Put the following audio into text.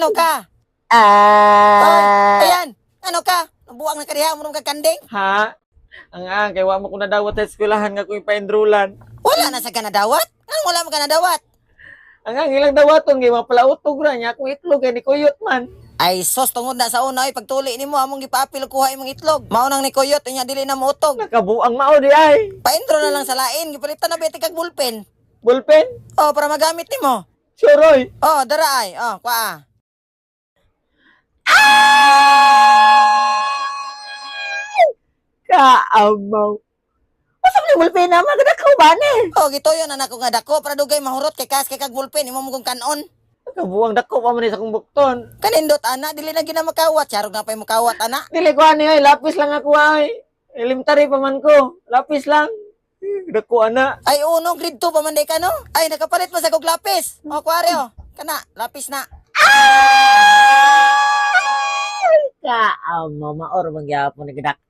Ano ka? Oy, Ah. ayan. Ano ka? Nabuang na kariha mo ka kanding. Ha? Kay wa mo ko nadawat sa eskwelahan nga ko ipa-enrollan. Wala na sa kanadawat. Anong wala mo kanadawat? Ilang dawaton kay mapalautog ra niya kung itlog ni kuyot man. Ay, sos, tungod na sa una, ay pagtuli ni mo, among gipaapil kuha imong itlog. Maunang ni Kuyot, inya dili na mautog. Nakabuang mao di ay. Paintro na lang sa lain, gipalitan na bete kag bulpen. Bulpen? Oh, para magamit nimo. Suroy. Oh, dara ay. Oh, kwa. Kaamaw. Asa ni bulpen na magada ko ba ni? Oh, gituyo na nako nga dako para dugay mahurot kay kas kay kag bulpen imo mong kanon. Nakabuang dako pa man ni sa kong bukton. Kanindot ana, dili na gina makawat, charog na pay makawat ana. Dili ko ani ay lapis lang ako ay. Elementary pa man ko. Lapis lang. Dako ana. Ay uno grade 2 pa man day ka no? Ay nakapalit pa sa kog lapis. Oh, kwaryo. Kana, lapis na. Kaamaw maor magyapon ni gadak.